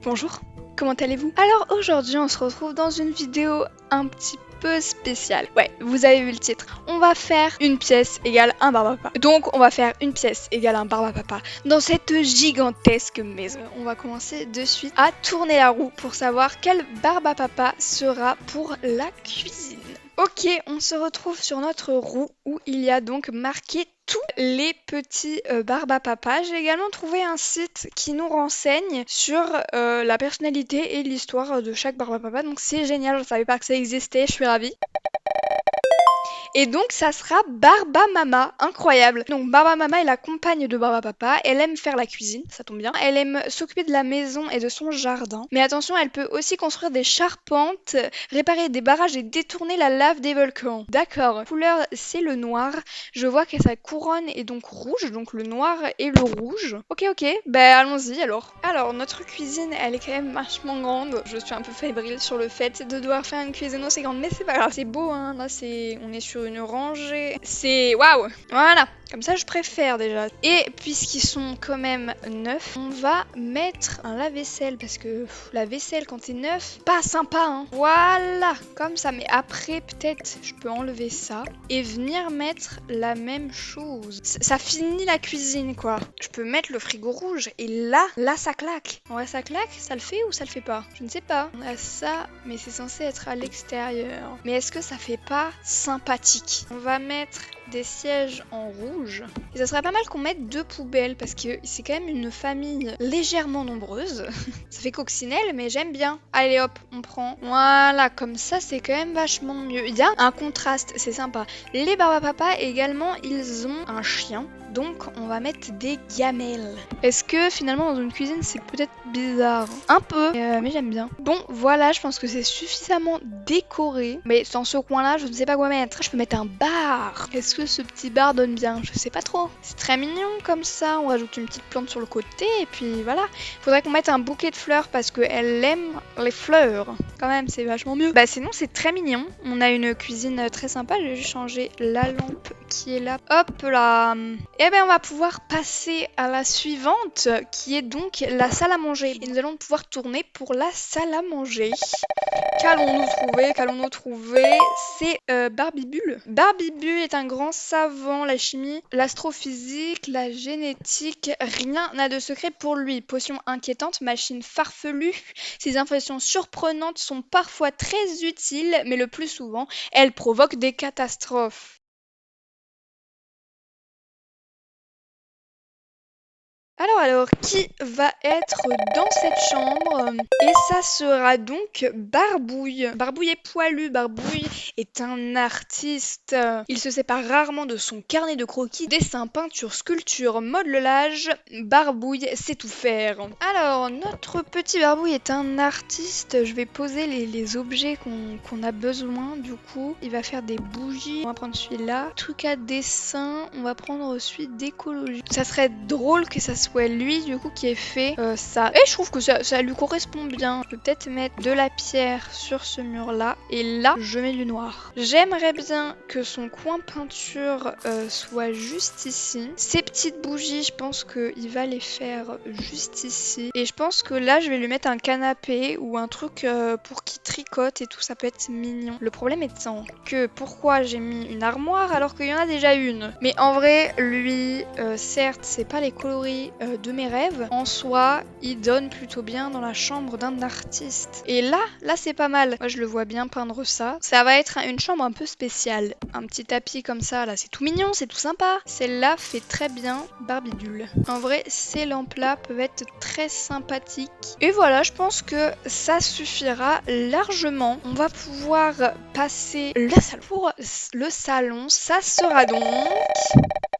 Bonjour, comment allez-vous? Alors aujourd'hui on se retrouve dans une vidéo un petit peu spéciale. Ouais, vous avez vu le titre. On va faire une pièce égale un Barbapapa. Donc on va faire une pièce égale un Barbapapa dans cette gigantesque maison. On va commencer de suite à tourner la roue pour savoir quel Barbapapa sera pour la cuisine. Ok, on se retrouve sur notre roue où il y a donc marqué tous les petits Barbapapa. J'ai également trouvé un site qui nous renseigne sur la personnalité et l'histoire de chaque Barbapapa. Donc c'est génial, je ne savais pas que ça existait, je suis ravie. Et donc ça sera Barbamama, incroyable. Donc Barbamama est la compagne de Barbapapa, elle aime faire la cuisine, ça tombe bien. Elle aime s'occuper de la maison et de son jardin. Mais attention, elle peut aussi construire des charpentes, réparer des barrages et détourner la lave des volcans. D'accord, couleur c'est le noir. Je vois que sa couronne est donc rouge, donc le noir et le rouge. Ok, ben allons-y alors. Alors notre cuisine, elle est quand même vachement grande. Je suis un peu fébrile sur le fait de devoir faire une cuisine aussi grande, mais c'est pas grave. C'est beau, hein, là on est sur une rangée. C'est waouh! Voilà, comme ça je préfère déjà. Et puisqu'ils sont quand même neufs, on va mettre un lave-vaisselle parce que la vaisselle quand c'est neuf, pas sympa, hein. Voilà, comme ça. Mais après peut-être je peux enlever ça et venir mettre la même chose. Ça finit la cuisine quoi. Je peux mettre le frigo rouge et là ça claque. En vrai ça claque, ça le fait ou ça le fait pas? Je ne sais pas. On a ça, mais c'est censé être à l'extérieur. Mais est-ce que ça fait pas sympathique? On va mettre des sièges en rouge. Et ça serait pas mal qu'on mette deux poubelles parce que c'est quand même une famille légèrement nombreuse. Ça fait coccinelle, mais j'aime bien. Allez hop, on prend. Voilà, comme ça c'est quand même vachement mieux. Il y a un contraste, c'est sympa. Les Barbapapa également, ils ont un chien. Donc on va mettre des gamelles. Est-ce que finalement dans une cuisine c'est peut-être bizarre? Un peu, mais j'aime bien. Bon voilà, je pense que c'est suffisamment décoré. Mais dans ce coin-là, je ne sais pas quoi mettre. Je peux mettre un bar. Est-ce que ce petit bar donne bien? Je sais pas trop. C'est très mignon comme ça. On rajoute une petite plante sur le côté et puis voilà. Faudrait qu'on mette un bouquet de fleurs parce qu'elle aime les fleurs. Quand même, c'est vachement mieux. Bah sinon c'est très mignon. On a une cuisine très sympa. J'ai juste changé la lampe qui est là. Hop là. Et bien on va pouvoir passer à la suivante qui est donc la salle à manger. Et nous allons pouvoir tourner pour la salle à manger. Qu'allons-nous trouver? C'est Barbibule. Barbibule est un grand savant, la chimie, l'astrophysique, la génétique, rien n'a de secret pour lui. Potion inquiétante, machine farfelue, ses impressions surprenantes sont parfois très utiles, mais le plus souvent, elles provoquent des catastrophes. Alors, qui va être dans cette chambre? Et ça sera donc Barbouille. Barbouille est poilu, Barbouille est un artiste. Il se sépare rarement de son carnet de croquis, dessin, peinture, sculpture, modelage. Barbouille sait tout faire. Alors, notre petit Barbouille est un artiste. Je vais poser les objets qu'on a besoin du coup. Il va faire des bougies. On va prendre celui-là. Truc à dessin, on va prendre celui d'écologie. Ça serait drôle que ça soit lui du coup qui ait fait ça. Et je trouve que ça lui correspond bien. Je peux peut-être mettre de la pierre sur ce mur là. Et là, je mets du noir. J'aimerais bien que son coin peinture soit juste ici. Ces petites bougies, je pense qu'il va les faire juste ici. Et je pense que là, je vais lui mettre un canapé ou un truc pour qu'il tricote et tout. Ça peut être mignon. Le problème étant que pourquoi j'ai mis une armoire alors qu'il y en a déjà une. Mais en vrai, lui, certes, c'est pas les coloris de mes rêves. En soi, il donne plutôt bien dans la chambre d'un artiste. Et là c'est pas mal. Moi, je le vois bien peindre ça. Ça va être une chambre un peu spéciale. Un petit tapis comme ça, là, c'est tout mignon, c'est tout sympa. Celle-là fait très bien Barbidule. En vrai, ces lampes-là peuvent être très sympathiques. Et voilà, je pense que ça suffira largement. On va pouvoir passer la salle. Pour le salon, ça sera donc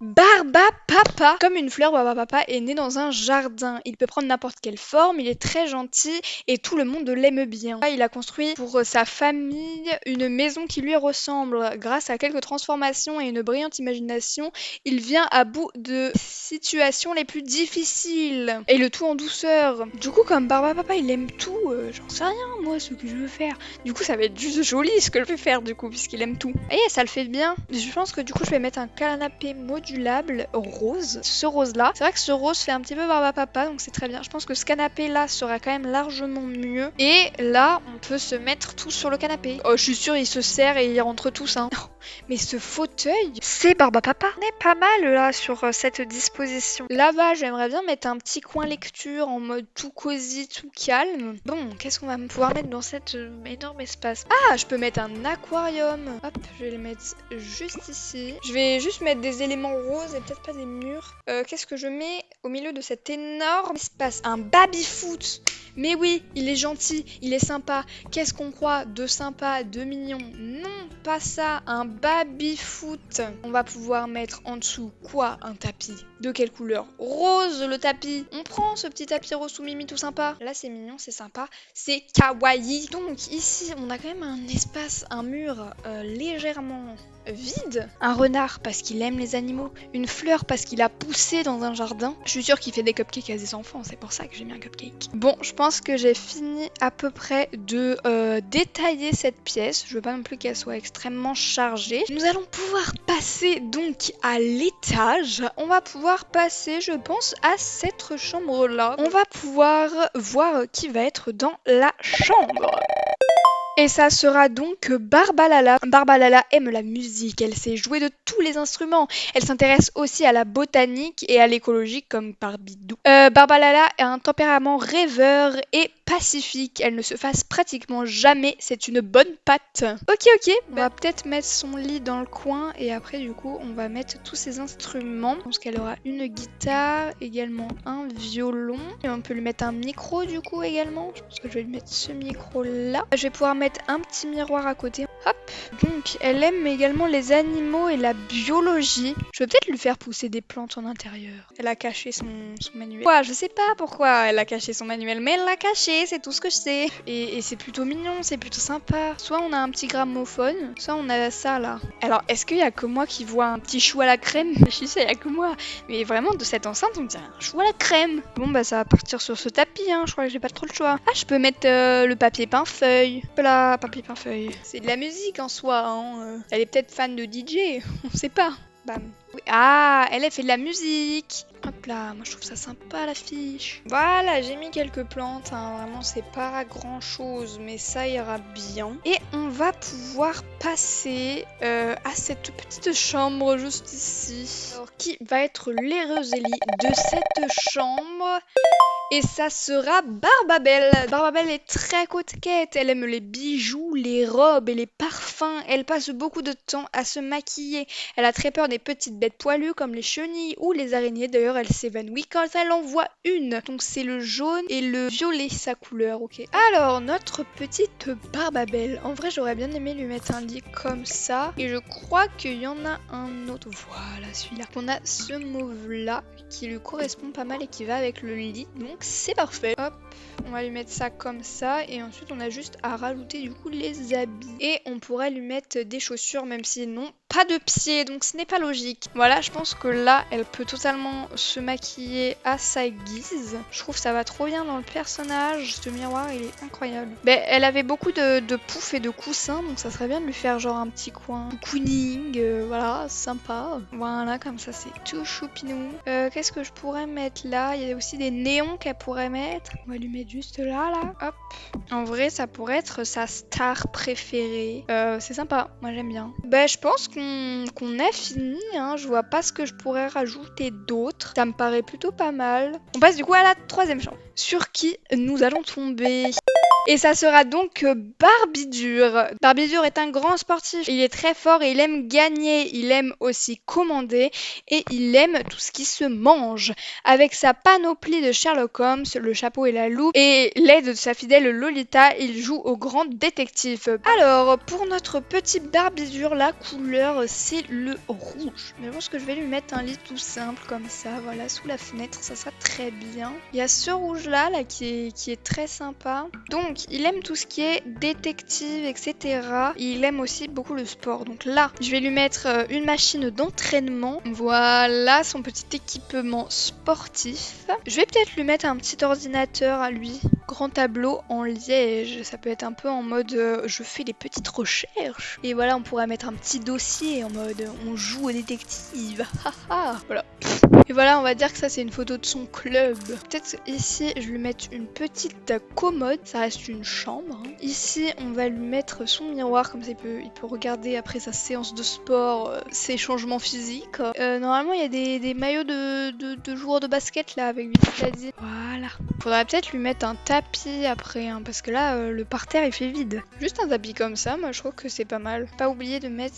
Barbapapa. Comme une fleur, Barbapapa est né dans un jardin. Il peut prendre n'importe quelle forme, il est très gentil et tout le monde l'aime bien. Il a construit pour sa famille une maison qui lui ressemble. Grâce à quelques transformations et une brillante imagination, il vient à bout de situations les plus difficiles. Et le tout en douceur. Du coup, comme Barbapapa il aime tout, j'en sais rien moi ce que je veux faire. Du coup ça va être juste joli ce que je vais faire du coup puisqu'il aime tout. Et ça le fait bien. Je pense que du coup je vais mettre un canapé modulable rose. Ce rose là, c'est vrai que ce rose fait un petit peu barbe à papa donc c'est très bien. Je pense que ce canapé là sera quand même largement mieux. Et là on peut se mettre tous sur le canapé. Oh je suis sûre il se serre et il rentre tous hein. Oh, mais ce fauteuil, c'est barbe à papa. On est pas mal là sur cette disposition. Là-bas j'aimerais bien mettre un petit coin lecture en mode tout cosy, tout calme. Bon, qu'est-ce qu'on va pouvoir mettre dans cet énorme espace? Ah, je peux mettre un aquarium. Hop, je vais le mettre juste ici. Je vais juste mettre des éléments roses et peut-être pas des murs. Qu'est-ce que je mets au milieu de cet énorme espace? Un baby-foot. Mais oui, il est gentil, il est sympa. Qu'est-ce qu'on croit de sympa, de mignon? Non, pas ça, un baby-foot. On va pouvoir mettre en dessous quoi? Un tapis. De quelle couleur? Rose le tapis. On prend ce petit tapis rose tout mimi tout sympa. Là c'est mignon, c'est sympa, c'est kawaii. Donc ici on a quand même un espace, un mur légèrement vide. Un renard parce qu'il aime les animaux. Une fleur parce qu'il a poussé dans un jardin. Je suis sûre qu'il fait des cupcakes à des enfants, c'est pour ça que j'ai mis un cupcake. Bon, je pense que j'ai fini à peu près de détailler cette pièce. Je veux pas non plus qu'elle soit extrêmement chargée. Nous allons pouvoir passer donc à l'étage. On va pouvoir passer, je pense, à cette chambre-là. On va pouvoir voir qui va être dans la chambre. Et ça sera donc Barbalala. Barbalala aime la musique, elle sait jouer de tous les instruments. Elle s'intéresse aussi à la botanique et à l'écologie comme Barbidou. Barbalala a un tempérament rêveur et pacifique. Elle ne se fasse pratiquement jamais, c'est une bonne patte. Ok, on va peut-être mettre son lit dans le coin et après du coup on va mettre tous ses instruments. Je pense qu'elle aura une guitare, également un violon. Et on peut lui mettre un micro du coup également. Je pense que je vais lui mettre ce micro là. Je vais pouvoir mettre un petit miroir à côté. Hop. Donc elle aime également les animaux et la biologie. Je vais peut-être lui faire pousser des plantes en intérieur. Elle a caché son manuel. Ouais, je sais pas pourquoi elle a caché son manuel, mais elle l'a caché, c'est tout ce que je sais. Et c'est plutôt mignon, c'est plutôt sympa. Soit on a un petit gramophone, soit on a ça là. Alors est-ce qu'il y a que moi qui vois un petit chou à la crème? Je suis sûre, il y a que moi. Mais vraiment de cette enceinte on me dit un chou à la crème. Bon bah ça va partir sur ce tapis, hein. Je crois que j'ai pas trop le choix. Ah, je peux mettre le papier peint feuille. Hop là, papier peint feuille. C'est de la musique en soi, hein. Elle est peut-être fan de DJ, on sait pas. Bam. Oui. Ah, elle a fait de la musique. Hop là, moi je trouve ça sympa l'affiche. Voilà, j'ai mis quelques plantes, hein. Vraiment c'est pas grand chose, mais ça ira bien. Et on va pouvoir passer à cette petite chambre juste ici. Alors qui va être l'heureuse Ellie de cette chambre? Et ça sera Barbabelle. Barbabelle est très coquette, elle aime les bijoux, les robes et les parfums. Elle passe beaucoup de temps à se maquiller. Elle a très peur des petites bêtes poilues comme les chenilles ou les araignées. D'ailleurs, elle s'évanouit quand elle en voit une. Donc c'est le jaune et le violet sa couleur, ok. Alors, notre petite Barbabelle. En vrai, j'aurais bien aimé lui mettre un lit comme ça. Et je crois qu'il y en a un autre. Voilà, celui-là. On a ce mauve-là qui lui correspond pas mal et qui va avec le lit. Donc c'est parfait. Hop, on va lui mettre ça comme ça et ensuite on a juste à rajouter du coup les habits. Et on pourrait lui mettre des chaussures même si non, pas de pieds, donc ce n'est pas logique. Voilà, je pense que là, elle peut totalement se maquiller à sa guise. Je trouve que ça va trop bien dans le personnage. Ce miroir, il est incroyable. Ben, elle avait beaucoup de poufs et de coussins, donc ça serait bien de lui faire genre un petit coin cocooning, voilà, sympa. Voilà, comme ça c'est tout choupinou. Qu'est-ce que je pourrais mettre là? Il y a aussi des néons qu'elle pourrait mettre. On va lui mettre juste là, hop. En vrai, ça pourrait être sa star préférée. C'est sympa, moi j'aime bien. Ben, je pense qu'on a fini, hein. Je vois pas ce que je pourrais rajouter d'autre. Ça me paraît plutôt pas mal. On passe du coup à la troisième chambre, sur qui nous allons tomber. Et ça sera donc Barbidur. Barbidur est un grand sportif. Il est très fort et il aime gagner. Il aime aussi commander et il aime tout ce qui se mange. Avec sa panoplie de Sherlock Holmes, le chapeau et la loupe et l'aide de sa fidèle Lolita, il joue au grand détective. Alors, pour notre petit Barbidur, la couleur c'est le rouge. Mais je pense que je vais lui mettre un lit tout simple comme ça, voilà, sous la fenêtre, ça sera très bien. Il y a ce rouge là qui est très sympa. Donc, il aime tout ce qui est détective, etc. Il aime aussi beaucoup le sport. Donc là, je vais lui mettre une machine d'entraînement. Voilà son petit équipement sportif. Je vais peut-être lui mettre un petit ordinateur à lui. grand tableau en liège. Ça peut être un peu en mode je fais des petites recherches. Et voilà, on pourrait mettre un petit dossier en mode on joue au détective. Voilà. Et voilà, on va dire que ça c'est une photo de son club. Peut-être ici je lui mettre une petite commode, ça reste une chambre. Ici on va lui mettre son miroir, comme ça il peut regarder après sa séance de sport ses changements physiques. Normalement il y a des maillots de joueurs de basket là avec Vitadine. Voilà. Faudrait peut-être lui mettre un tapis après, hein, parce que là le parterre il fait vide. Juste un tapis comme ça, moi je trouve que c'est pas mal. Pas oublier de mettre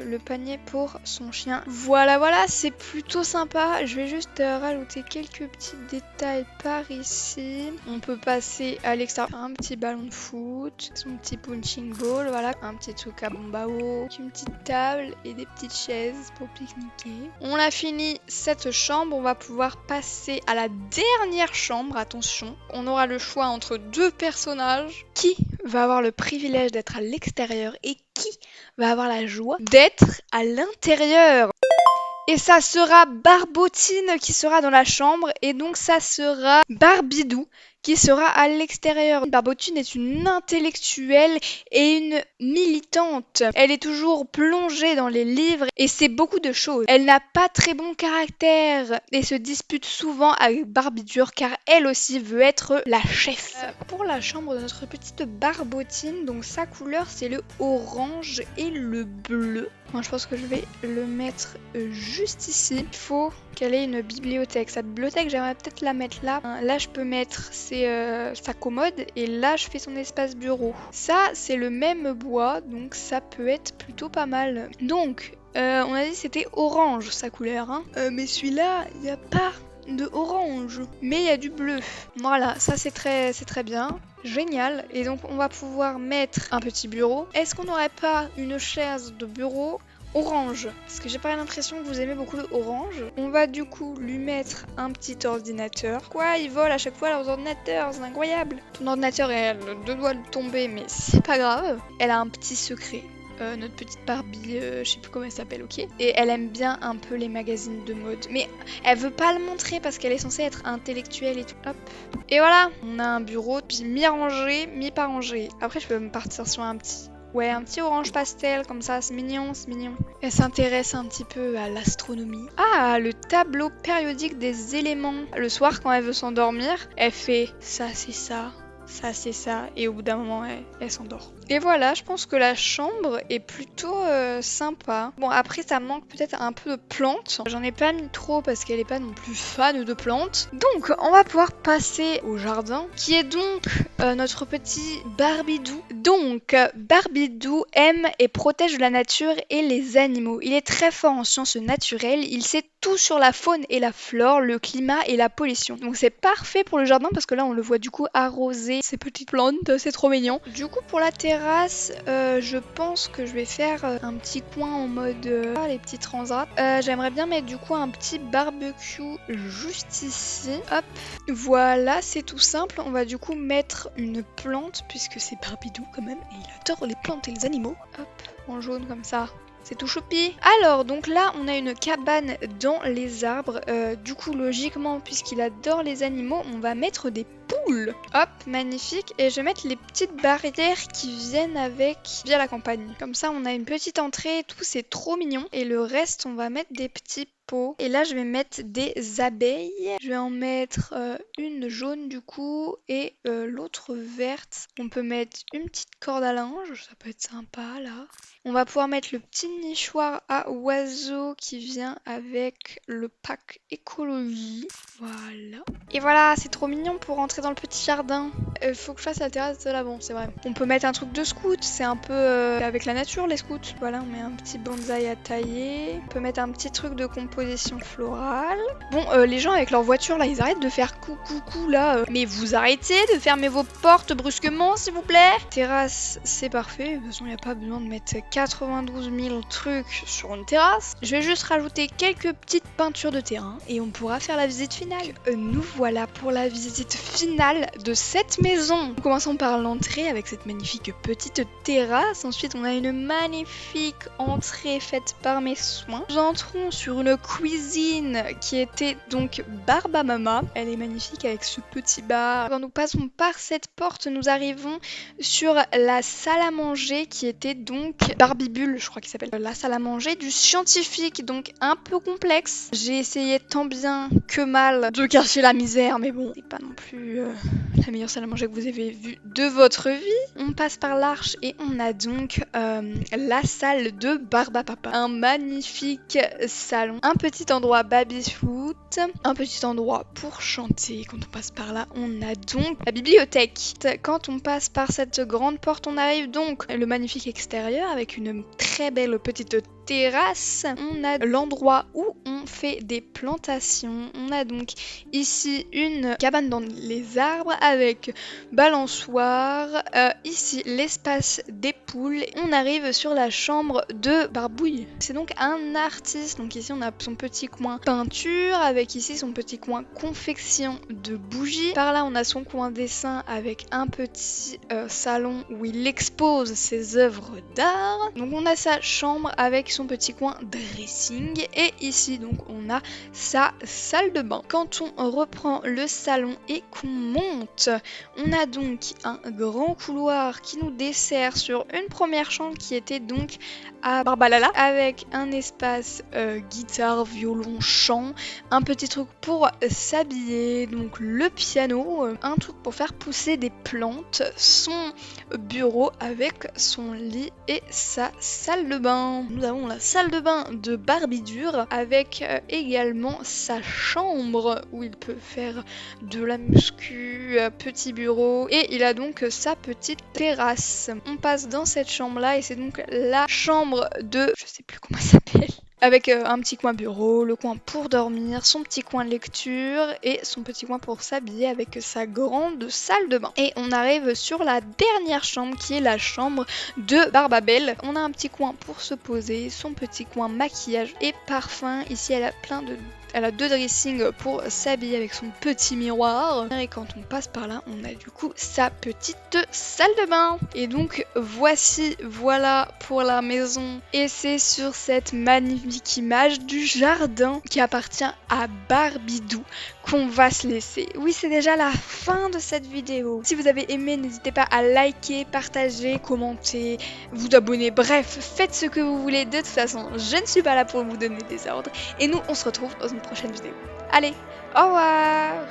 le panier pour son chien. Voilà, c'est plutôt sympa. Je vais juste rajouter quelques petits détails par ici. On peut passer à l'extérieur, un petit ballon de foot, son petit punching ball, voilà, un petit truc à bombe à eau, une petite table et des petites chaises pour pique-niquer. On a fini cette chambre, on va pouvoir passer à la dernière chambre. Attention, on aura le choix entre deux personnages. Qui va avoir le privilège d'être à l'extérieur et qui va avoir la joie d'être à l'intérieur? Et ça sera Barbotine qui sera dans la chambre et donc ça sera Barbidou qui sera à l'extérieur. Barbotine est une intellectuelle et une militante. Elle est toujours plongée dans les livres et sait beaucoup de choses. Elle n'a pas très bon caractère et se dispute souvent avec Barbidur car elle aussi veut être la chef. Pour la chambre de notre petite Barbotine, donc sa couleur c'est le orange et le bleu. Moi je pense que je vais le mettre juste ici. Il faut qu'elle ait une bibliothèque. Sa bibliothèque j'aimerais peut-être la mettre là. Là je peux mettre sa commode et là je fais son espace bureau. Ça c'est le même bois donc ça peut être plutôt pas mal. Donc on a dit c'était orange sa couleur. Hein. Mais celui-là il n'y a pas de orange. Mais il y a du bleu. Voilà, ça c'est très bien. Génial. Et donc on va pouvoir mettre un petit bureau. Est-ce qu'on n'aurait pas une chaise de bureau orange? Parce que j'ai pas l'impression que vous aimez beaucoup le orange. On va du coup lui mettre un petit ordinateur. Quoi, ils volent à chaque fois leurs ordinateurs, c'est incroyable. Ton ordinateur elle a deux doigts de tomber mais c'est pas grave. Elle a un petit secret. Notre petite Barbie, je sais plus comment elle s'appelle, ok. Et elle aime bien un peu les magazines de mode. Mais elle veut pas le montrer parce qu'elle est censée être intellectuelle et tout. Hop. Et voilà, on a un bureau, puis mi-rangé, mi-pas rangé. Après, je peux me partir sur un petit orange pastel, comme ça, c'est mignon, c'est mignon. Elle s'intéresse un petit peu à l'astronomie. Ah, le tableau périodique des éléments. Le soir, quand elle veut s'endormir, elle fait ça, c'est ça. Ça c'est ça, et au bout d'un moment elle s'endort. Et voilà, je pense que la chambre est plutôt sympa. Bon après ça manque peut-être un peu de plantes. J'en ai pas mis trop parce qu'elle est pas non plus fan de plantes. Donc on va pouvoir passer au jardin, qui est donc notre petit Barbidou. Donc Barbidou aime et protège la nature et les animaux. Il est très fort en sciences naturelles, il sait tout sur la faune et la flore, le climat et la pollution. Donc c'est parfait pour le jardin parce que là on le voit du coup arroser ces petites plantes, c'est trop mignon. Du coup pour la terrasse, je pense que je vais faire un petit coin en mode les petits transats. J'aimerais bien mettre du coup un petit barbecue juste ici. Hop, voilà, c'est tout simple. On va du coup mettre une plante puisque c'est Barbidou quand même et il adore les plantes et les animaux. Hop, en jaune comme ça. C'est tout choupi. Alors, donc là, on a une cabane dans les arbres. Du coup, logiquement, puisqu'il adore les animaux, on va mettre des poules. Hop, magnifique. Et je vais mettre les petites barrières qui viennent avec via la campagne. Comme ça, on a une petite entrée et tout, c'est trop mignon. Et le reste, on va mettre des petits pots. Et là, je vais mettre des abeilles. Je vais en mettre une jaune du coup et l'autre verte. On peut mettre une petite corde à linge, ça peut être sympa là. On va pouvoir mettre le petit nichoir à oiseaux qui vient avec le pack écologie. Voilà. Et voilà, c'est trop mignon pour rentrer dans le petit jardin. Faut que je fasse la terrasse de là, bon, c'est vrai. On peut mettre un truc de scout, c'est un peu avec la nature les scouts. Voilà, on met un petit bonsaï à tailler. On peut mettre un petit truc de composition florale. Bon, les gens avec leur voiture là, ils arrêtent de faire coucou là. Mais vous arrêtez de fermer vos portes brusquement, s'il vous plaît. Terrasse, c'est parfait. De toute façon, il n'y a pas besoin de mettre 92 000 trucs sur une terrasse. Je vais juste rajouter quelques petites peintures de terrain et on pourra faire la visite finale. Nous voilà pour la visite finale finale de cette maison. Nous commençons par l'entrée avec cette magnifique petite terrasse. Ensuite, on a une magnifique entrée faite par mes soins. Nous entrons sur une cuisine qui était donc Barbamama. Elle est magnifique avec ce petit bar. Quand nous passons par cette porte, nous arrivons sur la salle à manger qui était donc Barbibule, je crois qu'il s'appelle. La salle à manger du scientifique, donc un peu complexe. J'ai essayé tant bien que mal de cacher la misère, mais bon, c'est pas non plus la meilleure salle à manger que vous avez vue de votre vie. On passe par l'arche et on a donc la salle de Barbapapa. Un magnifique salon, un petit endroit baby-foot, un petit endroit pour chanter. Quand on passe par là, on a donc la bibliothèque. Quand on passe par cette grande porte, on arrive donc le magnifique extérieur avec une très belle petite terrasse. On a l'endroit où on fait des plantations. On a donc ici une cabane dans les arbres avec balançoire. Ici l'espace des poules. On arrive sur la chambre de Barbouille. C'est donc un artiste. Donc ici on a son petit coin peinture avec ici son petit coin confection de bougies. Par là on a son coin dessin avec un petit salon où il expose ses œuvres d'art. Donc on a sa chambre avec son petit coin dressing et ici donc on a sa salle de bain. Quand on reprend le salon et qu'on monte, on a donc un grand couloir qui nous dessert sur une première chambre qui était donc à Barbalala avec un espace guitare, violon, chant, un petit truc pour s'habiller, donc le piano, un truc pour faire pousser des plantes, son bureau avec son lit et sa salle de bain. Nous avons la salle de bain de Barbidure avec également sa chambre où il peut faire de la muscu, petit bureau et il a donc sa petite terrasse. On passe dans cette chambre là et c'est donc la chambre de... je sais plus comment ça s'appelle. Avec un petit coin bureau, le coin pour dormir, son petit coin lecture et son petit coin pour s'habiller avec sa grande salle de bain. Et on arrive sur la dernière chambre qui est la chambre de Barbabelle. On a un petit coin pour se poser, son petit coin maquillage et parfum. Ici elle a plein de... elle a deux dressings pour s'habiller avec son petit miroir. Et quand on passe par là, on a du coup sa petite salle de bain. Et donc voilà pour la maison. Et c'est sur cette magnifique image du jardin qui appartient à Barbidou qu'on va se laisser. Oui, c'est déjà la fin de cette vidéo. Si vous avez aimé, n'hésitez pas à liker, partager, commenter, vous abonner. Bref, faites ce que vous voulez. De toute façon, je ne suis pas là pour vous donner des ordres. Et nous, on se retrouve dans une prochaine vidéo. Allez, au revoir!